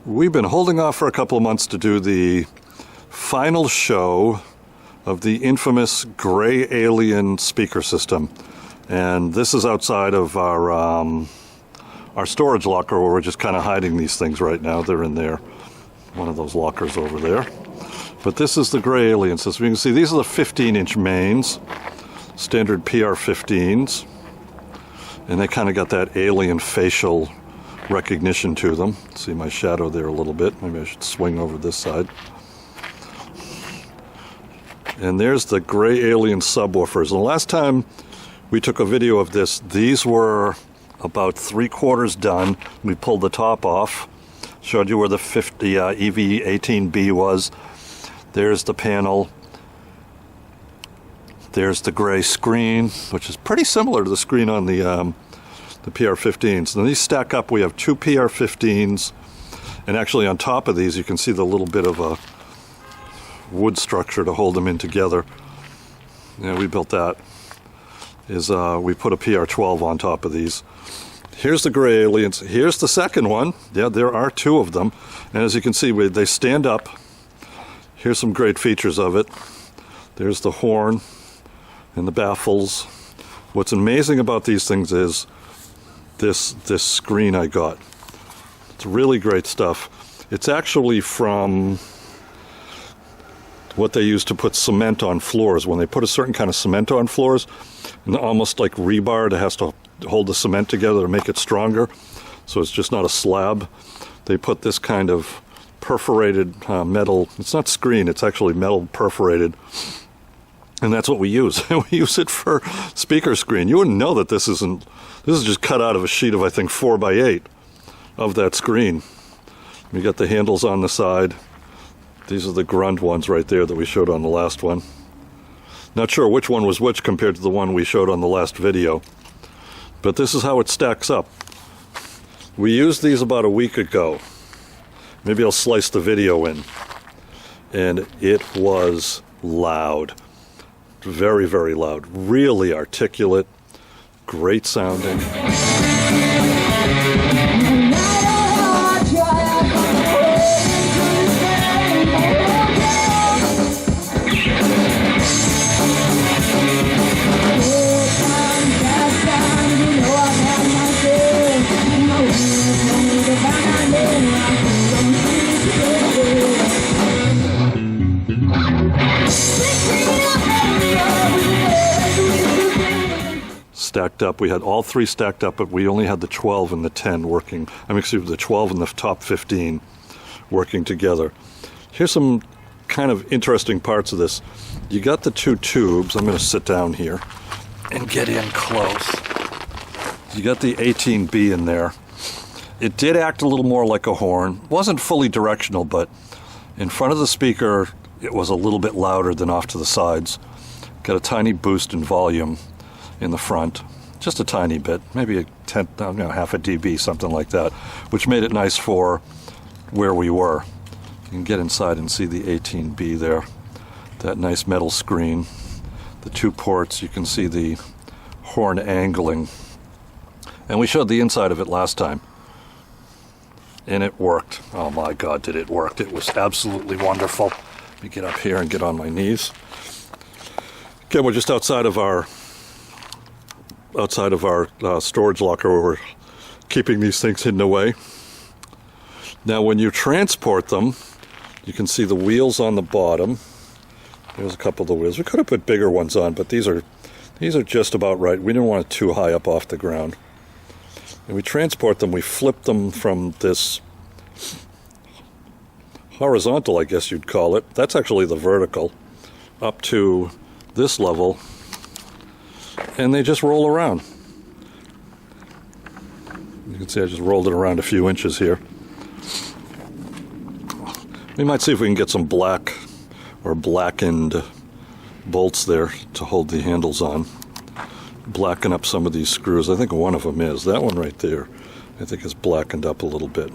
We've been holding off for a couple of months to do the final show of the infamous gray alien speaker system. And this is outside of our storage locker where we're just kind of hiding these things right now. They're in there, one of those lockers over there. But this is the gray alien system. You can see these are the 15-inch mains, standard PR15s. And they kind of got that alien facial recognition to them. See my shadow there a little bit. Maybe I should swing over this side. And there's the gray alien subwoofers. And the last time we took a video of this, these were about 3/4 done. We pulled the top off, showed you where the EV18B was. There's the panel. There's the gray screen, which is pretty similar to the screen on the PR15s. Now these stack up. We have two PR15s, and actually on top of these you can see the little bit of a wood structure to hold them in together. Yeah, we built that. We put a PR12 on top of these. Here's the gray aliens. Here's the second one. Yeah, there are two of them, and as you can see, they stand up. Here's some great features of it. There's the horn and the baffles. What's amazing about these things is this screen I got. It's really great stuff. It's actually from what they use to put cement on floors. When they put a certain kind of cement on floors, and almost like rebar, it has to hold the cement together to make it stronger, so it's just not a slab. They put this kind of perforated metal. It's not screen, it's actually metal perforated. And that's what we use. We use it for speaker screen. You wouldn't know that this is just cut out of a sheet of, I think, 4x8 of that screen. We got the handles on the side. These are the grunt ones right there that we showed on the last one. Not sure which one was which compared to the one we showed on the last video. But this is how it stacks up. We used these about a week ago. Maybe I'll slice the video in. And it was loud. Very, very loud. Really articulate. Great sounding. Stacked up. We had all three stacked up, but we only had the 12 and the 10 working. Excuse me, the 12 and the top 15 working together. Here's some kind of interesting parts of this. You got the two tubes. I'm going to sit down here and get in close. You got the 18B in there. It did act a little more like a horn. Wasn't fully directional, but in front of the speaker, it was a little bit louder than off to the sides. Got a tiny boost in volume in the front, just a tiny bit, maybe half a dB, something like that, which made it nice for where we were. You can get inside and see the 18B there, that nice metal screen, the two ports. You can see the horn angling, and we showed the inside of it last time, and it worked. Oh my God, did it work. It was absolutely wonderful. Let me get up here and get on my knees. Okay, we're just outside of our storage locker where we're keeping these things hidden away. Now when you transport them, you can see the wheels on the bottom. There's a couple of the wheels. We could have put bigger ones on, but these are just about right. We didn't want it too high up off the ground. And we transport them, we flip them from this horizontal, I guess you'd call it. That's actually the vertical, up to this level. And they just roll around. You can see I just rolled it around a few inches here. We might see if we can get some black or blackened bolts there to hold the handles on. Blacken up some of these screws. I think one of them is. That one right there, I think, is blackened up a little bit.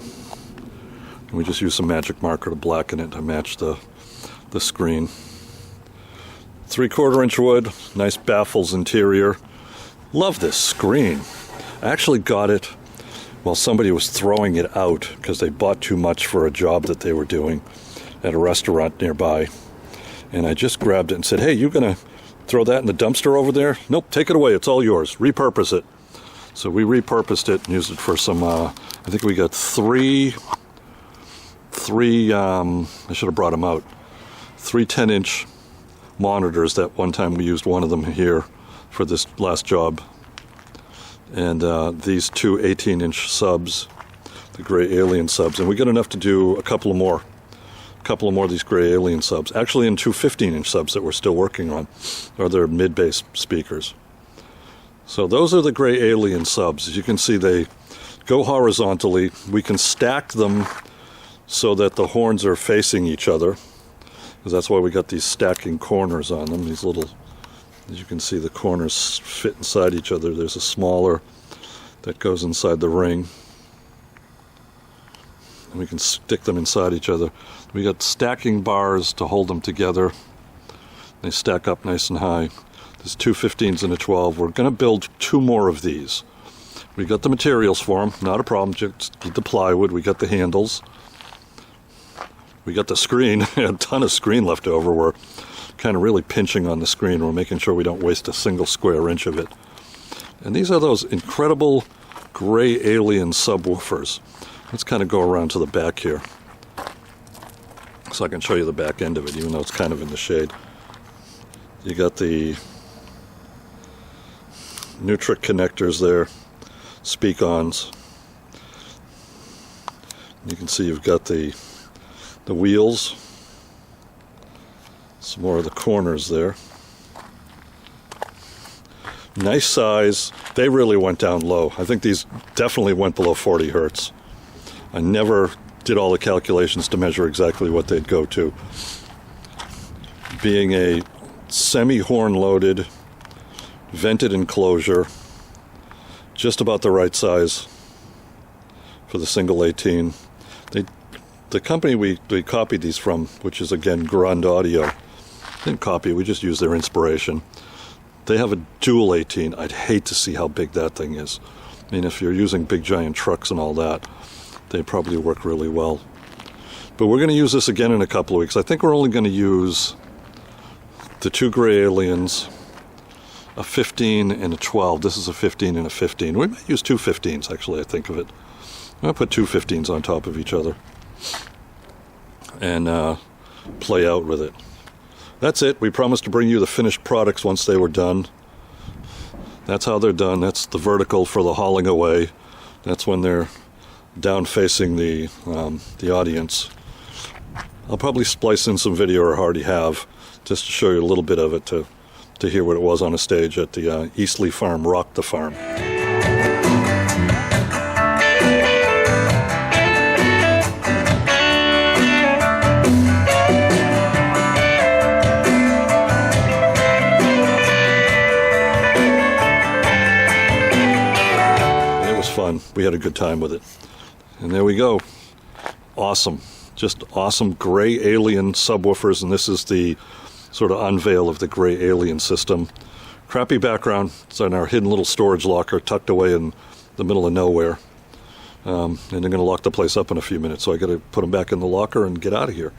And we just use some magic marker to blacken it to match the screen. 3/4 inch wood, nice baffles interior. Love this screen. I actually got it Well, somebody was throwing it out because they bought too much for a job that they were doing at a restaurant nearby. And I just grabbed it and said, hey, you going to throw that in the dumpster over there? Nope, take it away. It's all yours. Repurpose it. So we repurposed it and used it for some, I think we got three, I should have brought them out, 3 10-inch monitors. That one time we used one of them here for this last job. And these 2 18-inch subs, the gray Alien subs. And we got enough to do a couple more of these gray Alien subs. Actually, in 2 15-inch subs that we're still working on, are their mid-bass speakers. So those are the gray Alien subs. As you can see, they go horizontally. We can stack them so that the horns are facing each other, because that's why we got these stacking corners on them. These little, as you can see, the corners fit inside each other. There's a smaller that goes inside the ring, and we can stick them inside each other. We got stacking bars to hold them together. They stack up nice and high. There's 2 15s and a 12. We're going to build 2 more of these. We got the materials for them, not a problem. Just get the plywood. We got the handles. We got the screen. A ton of screen left over. We're kind of really pinching on the screen. We're making sure we don't waste a single square inch of it. And these are those incredible gray Alien subwoofers. Let's kind of go around to the back here, so I can show you the back end of it, even though it's kind of in the shade. You got the Nutric connectors there, speak-ons. You can see you've got the wheels, some more of the corners there. Nice size. They really went down low. I think these definitely went below 40 hertz. I never did all the calculations to measure exactly what they'd go to. Being a semi-horn loaded, vented enclosure, just about the right size for the single 18. The company we copied these from, which is again Grand Audio, didn't copy it, we just used their inspiration. They have a dual 18. I'd hate to see how big that thing is. I mean, if you're using big giant trucks and all that, they probably work really well. But we're going to use this again in a couple of weeks. I think we're only going to use the 2 gray Aliens, a 15 and a 12. This is a 15 and a 15. We might use 2 15s, actually, I think of it. I'm going to put 2 15s on top of each other and play out with it. That's it. We promised to bring you the finished products once they were done. That's how they're done. That's the vertical for the hauling away. That's when they're down facing the audience. I'll probably splice in some video, or already have, just to show you a little bit of it, to hear what it was on a stage at the Eastleigh Farm, Rock the Farm. And it was fun. We had a good time with it. And there we go. Awesome. Just awesome gray Alien subwoofers, and this is the sort of unveil of the gray Alien system. Crappy background. It's in our hidden little storage locker tucked away in the middle of nowhere. And they're going to lock the place up in a few minutes, so I got to put them back in the locker and get out of here.